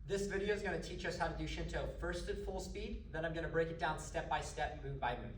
This video is going to teach us how to do Shinto first at full speed, then I'm going to break it down step by step, move by move.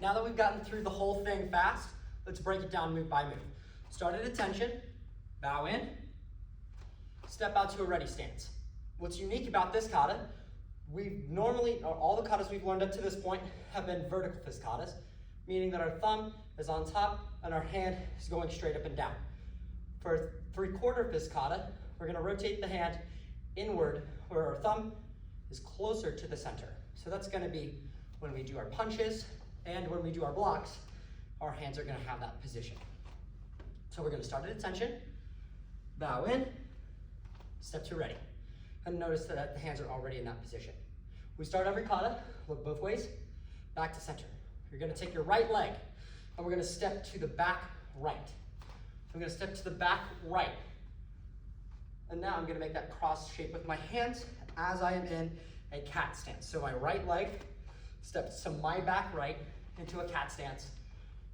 Now that we've gotten through the whole thing fast, let's break it down move by move. Start at attention, bow in, step out to a ready stance. What's unique about this kata, all the katas we've learned up to this point have been vertical fist katas, meaning that our thumb is on top and our hand is going straight up and down. For three-quarter fist kata, we're going to rotate the hand inward where our thumb is closer to the center. So that's going to be when we do our punches, and when we do our blocks, our hands are going to have that position. So we're going to start at attention, bow in, step to ready. And notice that the hands are already in that position. We start every kata, look both ways, back to center. You're going to take your right leg, and we're going to step to the back right. I'm going to step to the back right. And now I'm going to make that cross shape with my hands as I am in a cat stance. So my right leg steps to my back right into a cat stance.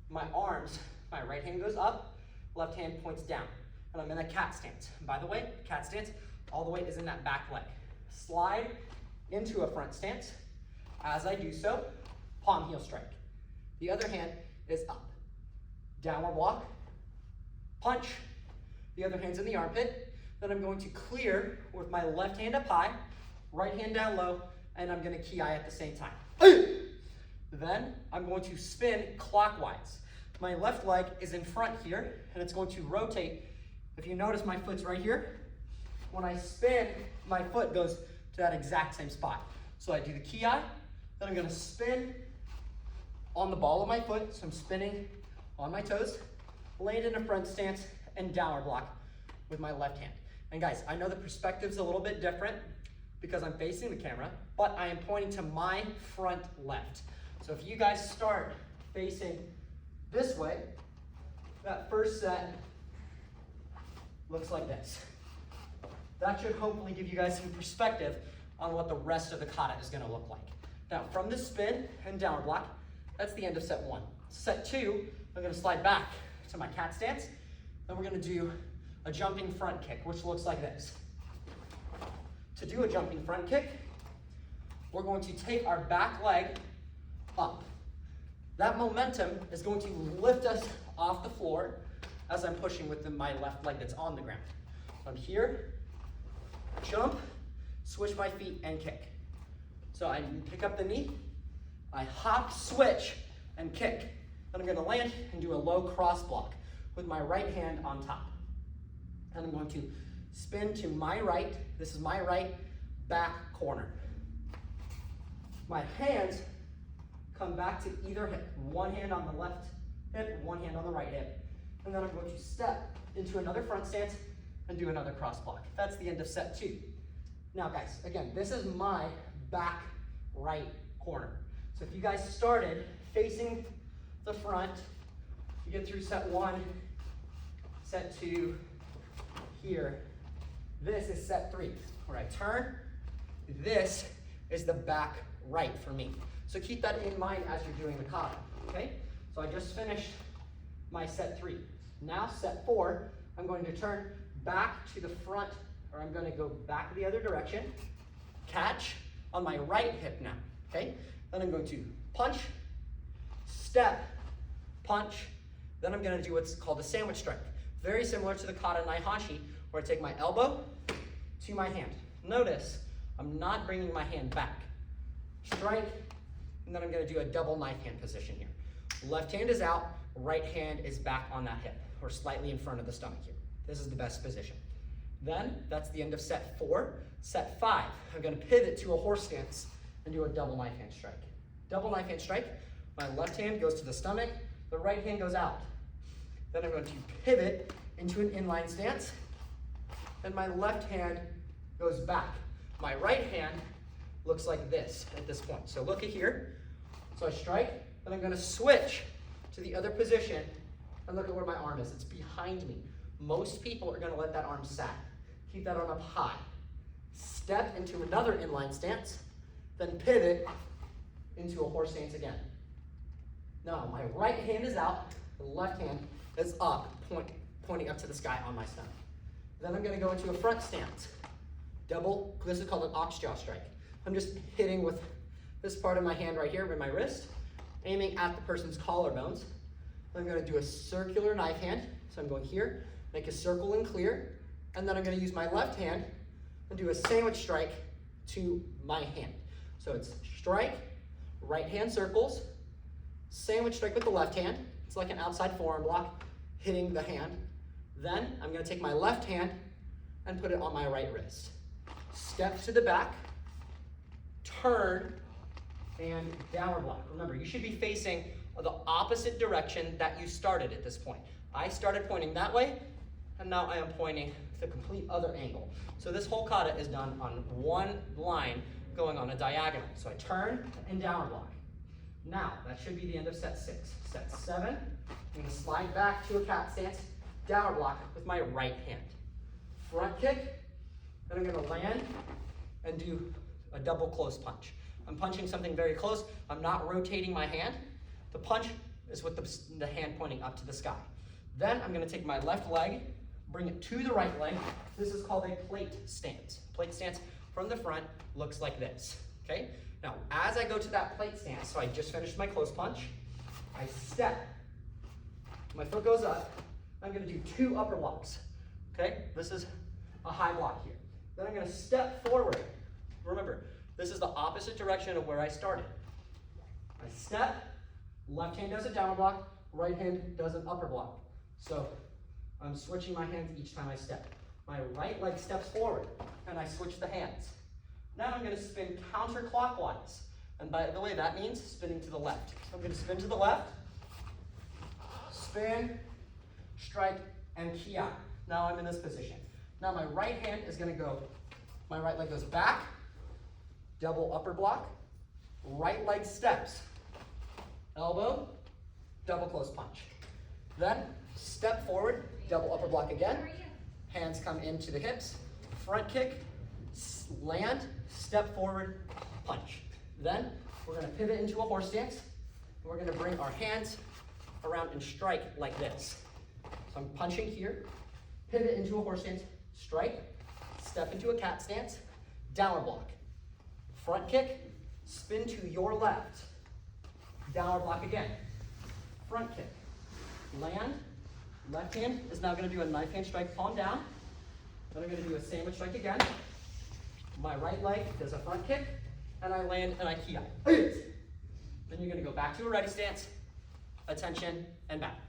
My arms, my right hand goes up, left hand points down, and I'm in a cat stance. And by the way, cat stance, all the weight is in that back leg. Slide into a front stance. As I do so, palm heel strike. The other hand is up. Downward walk, punch. The other hand's in the armpit. Then I'm going to clear with my left hand up high, right hand down low, and I'm going to ki at the same time. Then I'm going to spin clockwise. My left leg is in front here, and it's going to rotate. If you notice, my foot's right here. When I spin, my foot goes to that exact same spot. So I do the ki, then I'm going to spin on the ball of my foot, so I'm spinning on my toes, land in a front stance, and downward block with my left hand. And guys, I know the perspective's a little bit different because I'm facing the camera, but I am pointing to my front left. So if you guys start facing this way, that first set looks like this. That should hopefully give you guys some perspective on what the rest of the kata is going to look like. Now, from the spin and downward block, that's the end of set one. Set two, I'm going to slide back to my cat stance. Then we're going to do a jumping front kick, which looks like this. To do a jumping front kick, we're going to take our back leg up. That momentum is going to lift us off the floor as I'm pushing with my left leg that's on the ground. I'm here, jump, switch my feet, and kick. So I pick up the knee, I hop, switch, and kick. Then I'm going to land and do a low cross block with my right hand on top. And I'm going to spin to my right. This is my right back corner. My hands come back to either hip. One hand on the left hip, one hand on the right hip. And then I'm going to step into another front stance and do another cross block. That's the end of set two. Now guys, again, this is my back right corner. So if you guys started facing the front, you get through set one, set two, here. This is set three, where I turn. This is the back right for me. So keep that in mind as you're doing the kata, okay? So I just finished my set three. Now set four, I'm going to turn back to the front, or I'm going to go back the other direction, catch on my right hip now, okay? Then I'm going to punch, step, punch, then I'm going to do what's called a sandwich strike. Very similar to the kata naihashi, where I take my elbow to my hand. Notice, I'm not bringing my hand back. Strike, and then I'm gonna do a double knife hand position here. Left hand is out, right hand is back on that hip, or slightly in front of the stomach here. This is the best position. Then, that's the end of set 4. Set 5, I'm gonna pivot to a horse stance and do a double knife hand strike. Double knife hand strike, my left hand goes to the stomach, the right hand goes out. Then I'm going to pivot into an inline stance, and my left hand goes back. My right hand looks like this at this point. So look at here. So I strike, then I'm gonna switch to the other position, and look at where my arm is. It's behind me. Most people are gonna let that arm sag. Keep that arm up high. Step into another inline stance, then pivot into a horse stance again. Now, my right hand is out, the left hand is up, pointing up to the sky on my stomach. Then I'm gonna go into a front stance. Double, this is called an ox jaw strike. I'm just hitting with this part of my hand right here with my wrist, aiming at the person's collarbones. I'm gonna do a circular knife hand. So I'm going here, make a circle and clear, and then I'm gonna use my left hand and do a sandwich strike to my hand. So it's strike, right hand circles, sandwich strike with the left hand. It's like an outside forearm block, hitting the hand. Then I'm gonna take my left hand and put it on my right wrist. Step to the back, turn, and downward block. Remember, you should be facing the opposite direction that you started at this point. I started pointing that way, and now I am pointing the complete other angle. So this whole kata is done on one line going on a diagonal. So I turn and downward block. Now, that should be the end of set 6. Set 7, I'm gonna slide back to a cat stance, downward block with my right hand. Front kick, then I'm gonna land and do a double close punch. I'm punching something very close. I'm not rotating my hand. The punch is with the hand pointing up to the sky. Then I'm gonna take my left leg, bring it to the right leg. This is called a plate stance. Plate stance from the front looks like this, okay? Now, as I go to that plate stance, so I just finished my close punch, I step. My foot goes up. I'm gonna do 2 upper blocks, okay? This is a high block here. Then I'm gonna step forward. Remember, this is the opposite direction of where I started. I step, left hand does a downward block, right hand does an upper block. So I'm switching my hands each time I step. My right leg steps forward, and I switch the hands. Now I'm gonna spin counterclockwise. And by the way, that means spinning to the left. So I'm gonna spin to the left, spin, strike, and key out. Now I'm in this position. Now my right hand is gonna go, my right leg goes back, double upper block, right leg steps, elbow, double close punch. Then step forward, double upper block again, hands come into the hips, front kick, land, step forward, punch. Then we're gonna pivot into a horse stance, and we're gonna bring our hands around and strike like this. So I'm punching here, pivot into a horse stance, strike, step into a cat stance, downward block. Front kick, spin to your left, downward block again. Front kick, land, left hand is now gonna do a knife hand strike, palm down. Then I'm gonna do a sandwich strike again. My right leg does a front kick, and I land and I key out. Then you're gonna go back to a ready stance, attention, and back.